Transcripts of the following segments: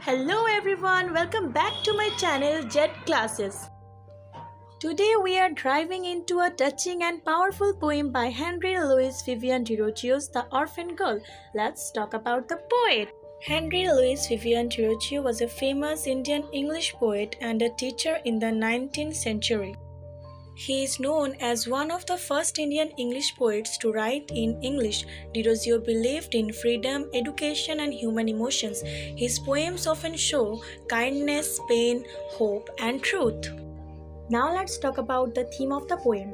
Hello everyone, welcome back to my channel Jet Classes. Today we are diving into a touching and powerful poem by Henry Louis Vivian Derozio's The Orphan Girl. Let's talk about the poet. Henry Louis Vivian Derozio was a famous Indian English poet and a teacher in the 19th century. He is known as one of the first Indian English poets to write in English. Derozio believed in freedom, education, and human emotions. His poems often show kindness, pain, hope, and truth. Now let's talk about the theme of the poem.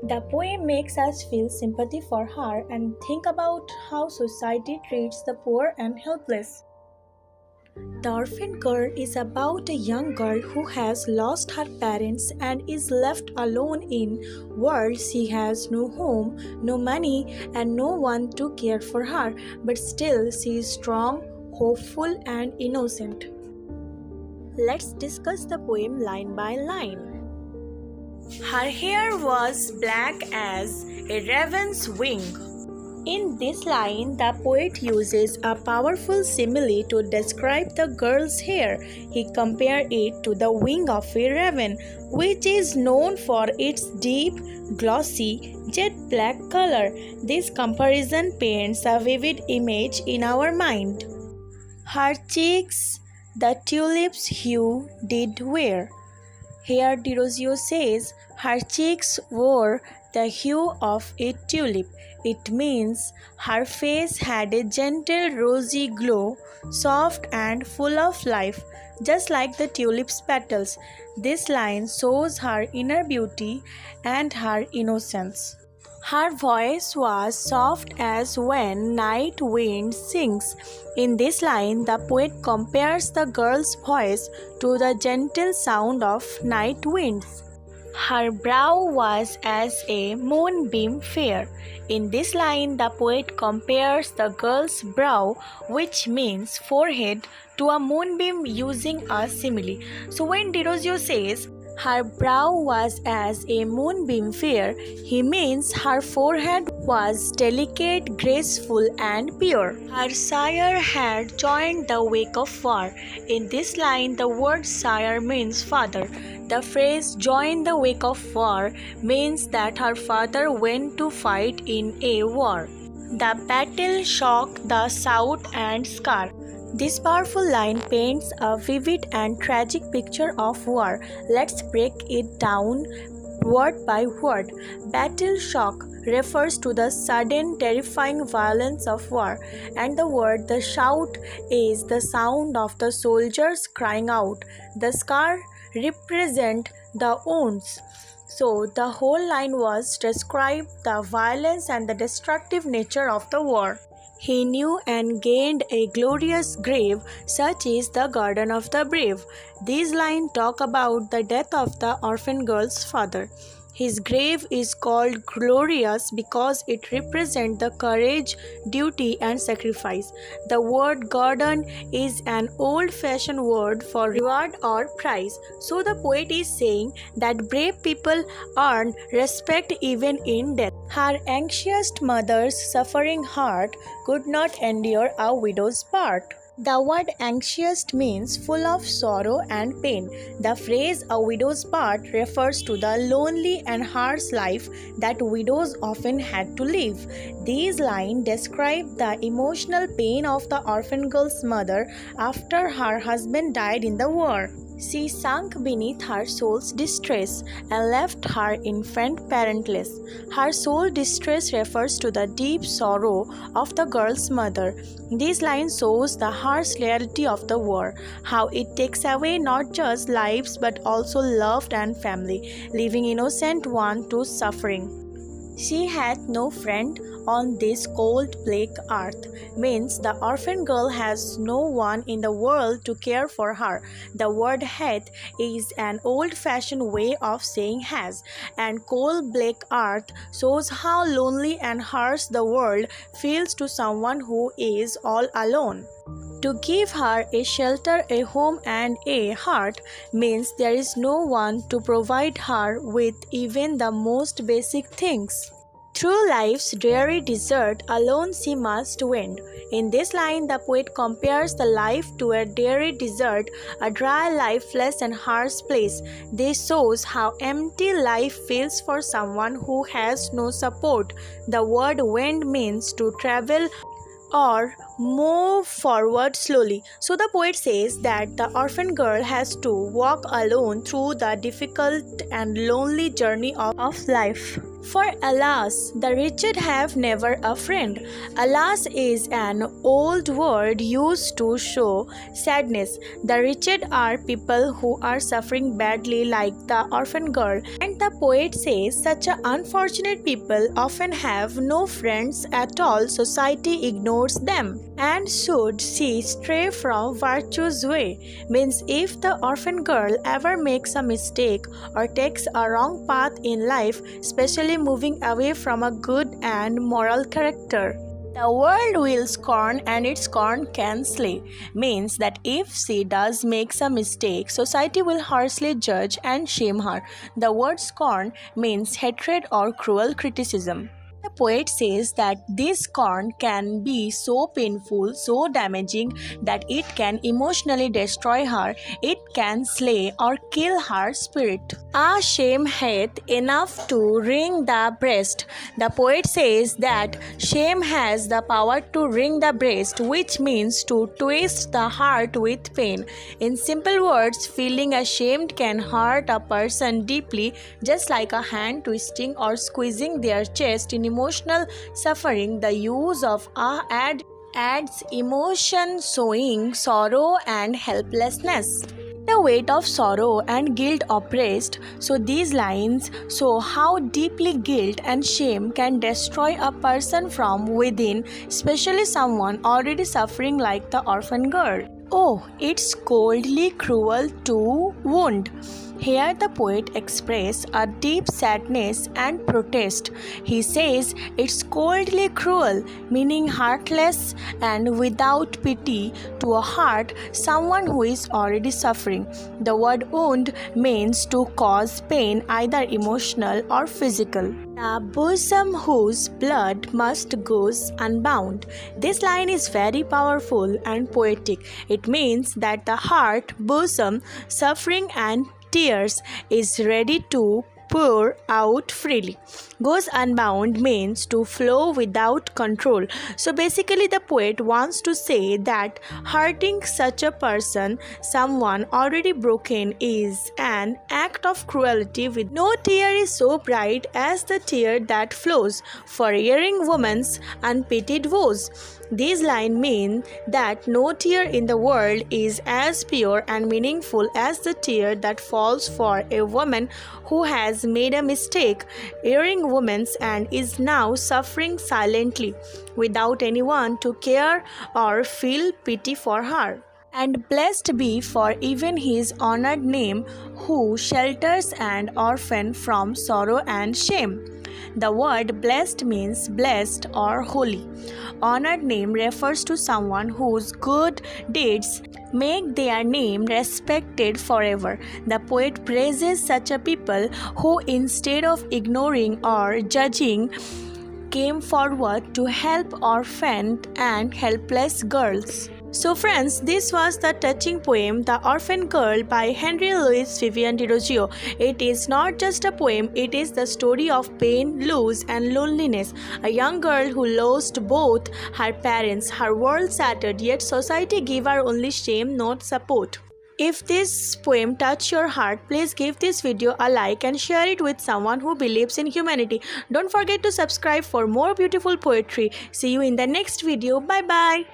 The poem makes us feel sympathy for her and think about how society treats the poor and helpless. The Orphan Girl is about a young girl who has lost her parents and is left alone in a world. She has no home, no money, and no one to care for her, but still she is strong, hopeful, and innocent. Let's discuss the poem line by line. Her hair was black as a raven's wing. In this line, the poet uses a powerful simile to describe the girl's hair. He compares it to the wing of a raven, which is known for its deep, glossy, jet black color. This comparison paints a vivid image in our mind. Her cheeks, the tulip's hue did wear. Here Derozio says her cheeks wore the hue of a tulip. It means her face had a gentle rosy glow, soft and full of life, just like the tulip's petals. This line shows her inner beauty and her innocence. Her voice was soft as when night wind sings. In this line, the poet compares the girl's voice to the gentle sound of night winds. Her brow was as a moonbeam fair. In this line, the poet compares the girl's brow, which means forehead, to a moonbeam using a simile. So when Derozio says, her brow was as a moonbeam fair, he means her forehead was delicate, graceful, and pure. Her sire had joined the wake of war. In this line, the word sire means father. The phrase join the wake of war means that her father went to fight in a war. The battle shocked the South and scar. This powerful line paints a vivid and tragic picture of war. Let's break it down word by word. Battle shock refers to the sudden, terrifying violence of war, and the word the shout is the sound of the soldiers crying out. The scar represent the wounds. So the whole line was describe the violence and the destructive nature of the war. He knew and gained a glorious grave, such is the garden of the brave. These lines talk about the death of the orphan girl's father. His grave is called glorious because it represents the courage, duty, and sacrifice. The word garden is an old-fashioned word for reward or prize. So the poet is saying that brave people earn respect even in death. Her anxious mother's suffering heart could not endure a widow's part. The word anxious means full of sorrow and pain. The phrase a widow's part refers to the lonely and harsh life that widows often had to live. These lines describe the emotional pain of the orphan girl's mother after her husband died in the war. She sunk beneath her soul's distress and left her infant parentless. Her soul distress refers to the deep sorrow of the girl's mother. This line shows the harsh reality of the war, how it takes away not just lives but also love and family, leaving innocent one to suffering. She had no friend on this cold, bleak earth, means the orphan girl has no one in the world to care for her. The word had is an old-fashioned way of saying has, and cold, bleak earth shows how lonely and harsh the world feels to someone who is all alone. To give her a shelter, a home, and a heart means there is no one to provide her with even the most basic things. Through life's dreary desert, alone she must wend. In this line, the poet compares the life to a dreary desert, a dry, lifeless, and harsh place. This shows how empty life feels for someone who has no support. The word wend means to travel or move forward slowly. So the poet says that the orphan girl has to walk alone through the difficult and lonely journey of life. For alas, the wretched have never a friend. Alas is an old word used to show sadness. The wretched are people who are suffering badly, like the orphan girl. And the poet says such unfortunate people often have no friends at all. Society ignores them. And should she stray from virtue's way, means if the orphan girl ever makes a mistake or takes a wrong path in life, especially moving away from a good and moral character, the world will scorn and its scorn can slay, means that if she does makes a mistake, society will harshly judge and shame her. The word scorn means hatred or cruel criticism. The poet says that this scorn can be so painful, so damaging that it can emotionally destroy her, it can slay or kill her spirit. A shame hath enough to wring the breast. The poet says that shame has the power to wring the breast, which means to twist the heart with pain. In simple words, feeling ashamed can hurt a person deeply, just like a hand twisting or squeezing their chest in emotional suffering. The use of adds emotion, showing sorrow and helplessness. The weight of sorrow and guilt oppressed. So these lines show how deeply guilt and shame can destroy a person from within, especially someone already suffering like the orphan girl. Oh, it's coldly cruel to wound. Here the poet expresses a deep sadness and protest. He says it's coldly cruel, meaning heartless and without pity to a heart, someone who is already suffering. The word wound means to cause pain, either emotional or physical. The bosom whose blood must goes unbound. This line is very powerful and poetic. It means that the heart, bosom, suffering and tears is ready to pour out freely. Goes unbound means to flow without control. So basically the poet wants to say that hurting such a person, someone already broken, is an act of cruelty. With no tear is so bright as the tear that flows for erring woman's unpitied woes. These lines mean that no tear in the world is as pure and meaningful as the tear that falls for a woman who has made a mistake, erring woman, and is now suffering silently without anyone to care or feel pity for her. And blessed be for even his honored name who shelters an orphan from sorrow and shame. The word blessed means blessed or holy. Honored name refers to someone whose good deeds make their name respected forever. The poet praises such a people who, instead of ignoring or judging, came forward to help orphaned and helpless girls. So friends, this was the touching poem The Orphan Girl by H.L.V Derozio. It is not just a poem, it is the story of pain, loss and loneliness. A young girl who lost both her parents, her world shattered, yet society gave her only shame, not support. If this poem touched your heart, please give this video a like and share it with someone who believes in humanity. Don't forget to subscribe for more beautiful poetry. See you in the next video. Bye bye.